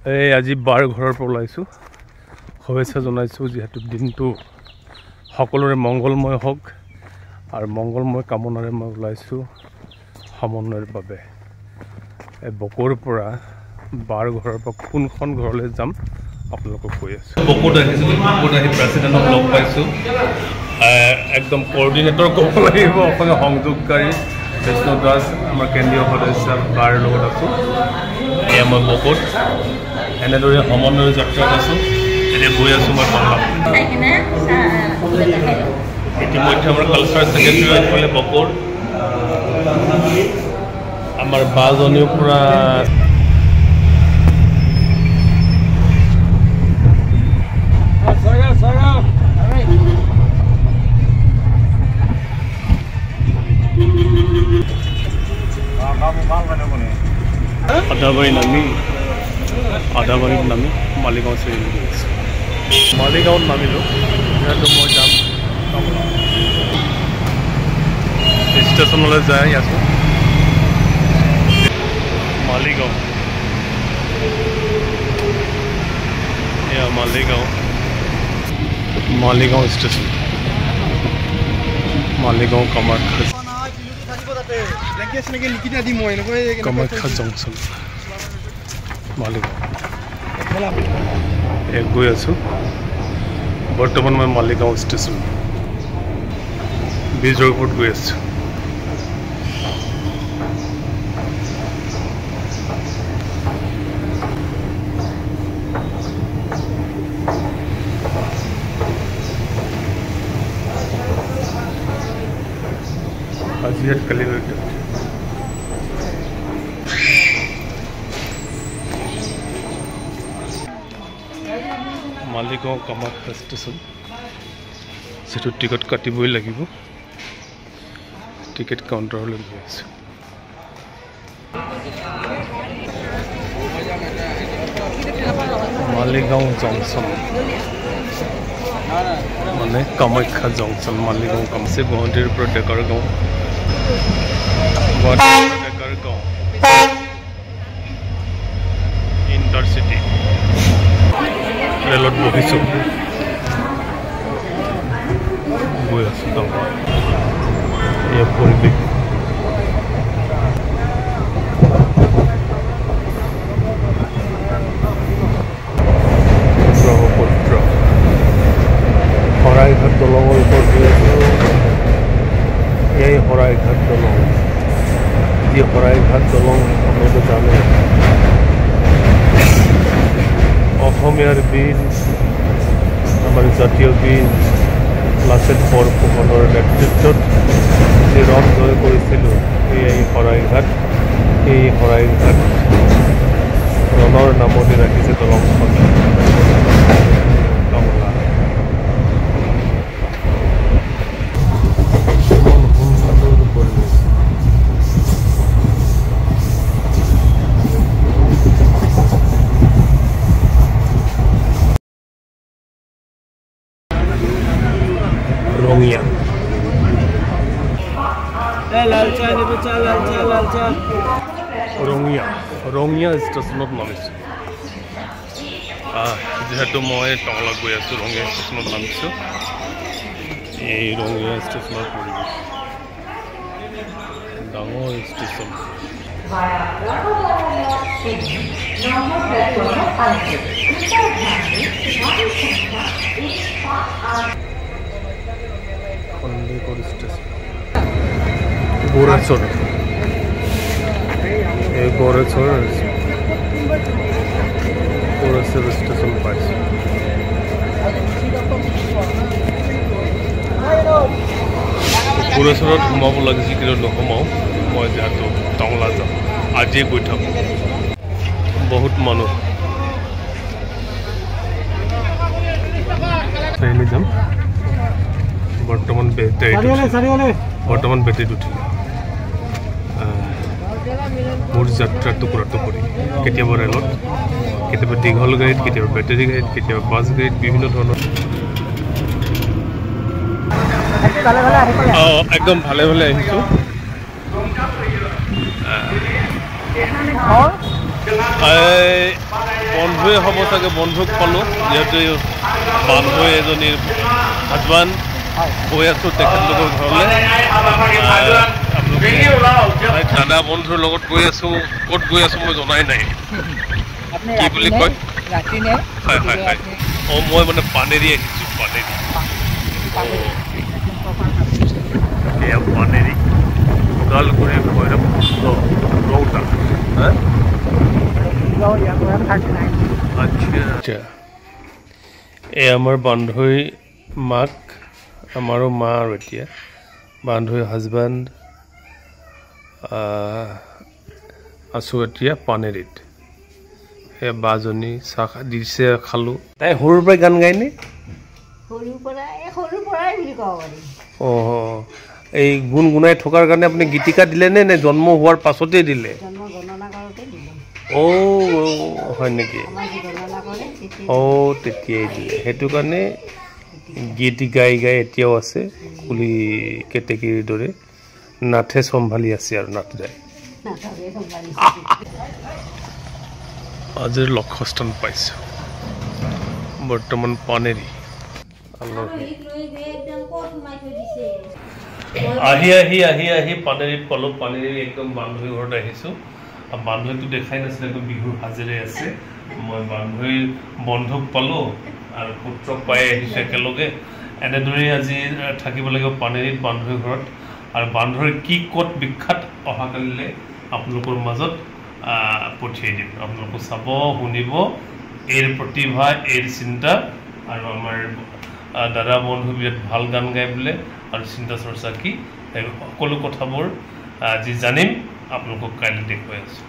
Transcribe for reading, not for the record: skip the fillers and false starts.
এই আজি বাৰ ঘৰৰ পৰা ওলাইছোঁ শুভেচ্ছা জনাইছোঁ যিহেতু দিনটো সকলোৰে মংগলময় হওক আৰু মংগলময় কামনাৰে মই ওলাইছোঁ সমন্বয়ৰ বাবে এই বকৰ পৰা বাৰ ঘৰৰ পৰা কোনখন ঘৰলৈ যাম আপোনালোকক কৈ আছোঁ বকত আহিছিলোঁ বকত আহি প্ৰেচিডেণ্টক লগ পাইছোঁ একদম কোঅৰ্ডিনেটৰ ক'ব লাগিব অসমীয়া সংযোগকাৰী বিষ্ণু দাস আমাৰ কেন্দ্ৰীয় সদস্য বাৰ লগত আছোঁ এয়া মই বকত এনেদৰে সমন্বয়ৰ যাত্ৰাত আছোঁ এতিয়া গৈ আছোঁ মই টংলাত ইতিমধ্যে আমাৰ কালচাৰ ছেক্ৰেটাৰী আহিলে বকৰ আমাৰ বাজনীও পূৰা আদাবাৰীত নামি মালিগাঁও চিৰিলি গৈ আছোঁ মালিগাঁৱত নামিলোঁ যিহেতু মই যাম ষ্টেচনলৈ যাই আছোঁ মালিগাঁও এয়া মালিগাঁও ষ্টেচন মালিগাঁও কামাখ্যা জংচন মালিগাঁও গৈ আছোঁ বৰ্তমান মই মালিগাঁও ষ্টেচন ব্ৰিজৰ ওপৰত গৈ আছোঁ আজি কালি মালিগাঁও কামাখ্যা ষ্টেচন যিটো টিকট কাটিবই লাগিব টিকেট কাউণ্টাৰলৈ গৈ আছোঁ মালিগাঁও জংচন মানে কামাখ্যা জংচন মালিগাঁও কামছে গুৱাহাটীৰ পৰা ডেকাৰগাঁও ইণ্টাৰচিটি ৰেলত বহিছোঁ গৈ আছোঁ গাঁও এয়া পৰিৱেশ ব্ৰহ্মপুত্ৰ শৰাইঘাট দলঙৰ ওপৰত গৈ আছোঁ এই শৰাইঘাট দলং যি শৰাইঘাট দলং আপোনালোকে জানে অসমীয়াৰ বীৰ আমাৰ জাতীয় বীৰ লাচিত বৰফুকনৰ নেতৃত্বত যি ৰণ জয় কৰিছিলোঁ এই শৰাইঘাট ৰণৰ নামনি ৰাখিছে দলংখন ৰঙিয়া ষ্টেচনত নামিছোঁ যিহেতু মই টংলাত গৈ আছোঁ ৰঙিয়া ষ্টেচনত নামিছোঁ এই ৰঙিয়া ষ্টেচনৰ পৰিৱেশ ডাঙৰ ষ্টেচন খন্দেকৰ ষ্টেচন গোৰেশ্বৰ এই গোৰেশ্বৰ ষ্টেচন পাইছোঁ গোৰেশ্বৰত সোমাব লাগিছিল কিন্তু নোসোমাওঁ মই যিহেতু টংলা যাম আজিয়ে গৈ থাকোঁ বহুত মানুহ চাৰিআলি যাম বৰ্তমান বেটেৰীত উঠিলোঁ মোৰ যাত্ৰা টুকুৰা টুকুৰি কেতিয়াবা ৰেলত কেতিয়াবা দীঘল গাড়ীত কেতিয়াবা বেটেৰী গাড়ীত কেতিয়াবা বাছ গাড়ীত বিভিন্ন ধৰণৰ একদম ভালে ভালে আহিছোঁ বন্ধুৱে হ'ব চাগে, বন্ধুক পালোঁ যিহেতু বন্ধু এজনীৰ হাজবেণ্ড গৈ আছোঁ তেখেতলোকৰ ঘৰলৈ। দাদা বন্ধুৰ লগত গৈ আছোঁ, ক'ত গৈ আছোঁ মই জনাই নাই, কি বুলি কয়? হয় হয় হয়, অঁ মই মানে পানেৰি আহিছোঁ, পানেৰি। এয়া পানেৰি ওদালগুৰি ভৈৰৱ ৰৌতা। আচ্ছা, এই আমাৰ বান্ধৱী মাক, আমাৰো মা আৰু এতিয়া বান্ধৱী হাজবেণ্ড আছোঁ এতিয়া পানেৰিত। সেই বাজনী চাহ দিছে, খালোঁ। তাই সৰুৰ পৰাই গান গায়নে? অঁ, এই গুণগুণাই থকাৰ কাৰণে আপুনি গীতিকা দিলেনে নে জন্ম হোৱাৰ পাছতেই দিলে? অঁ হয় নেকি? অঁ তেতিয়াই দিলে, সেইটো কাৰণে গীত গাই গাই এতিয়াও আছে কুলি কেতেকীৰ দৰে, নাথে চম্ভালি আছে আৰু নাথ যায়। আজিৰ লক্ষ্যস্থান পাইছোঁ বৰ্তমান পানেৰি। আহি আহি আহি আহি পানেৰিত পালোঁ। পানেৰি একদম বান্ধৱীৰ ঘৰত আহিছোঁ। বান্ধৱীটো দেখাই নাছিলে, একদম বিহুৰ সাজেৰে আছে। মই বান্ধৱীৰ বন্ধুক পালোঁ আৰু পুত্ৰক পাই আহিছোঁ একেলগে। এনেদৰেই আজি থাকিব লাগিব পানেৰিত বান্ধৱীৰ ঘৰত। আৰু বান্ধৱীৰ কি ক'ত বিখ্যাত অহাকালিলৈ আপোনালোকৰ মাজত পঠিয়াই দিম। আপোনালোকে চাব, শুনিব, এইৰ প্ৰতিভা, এইৰ চিন্তা। আৰু আমাৰ দাদা বন্ধু বিৰাট ভাল গান গায় বোলে, আৰু চিন্তা চৰ্চা কি, সেই সকলো কথাবোৰ আজি জানিম। আপোনালোকক কাইলৈ দেখুৱাই আছোঁ।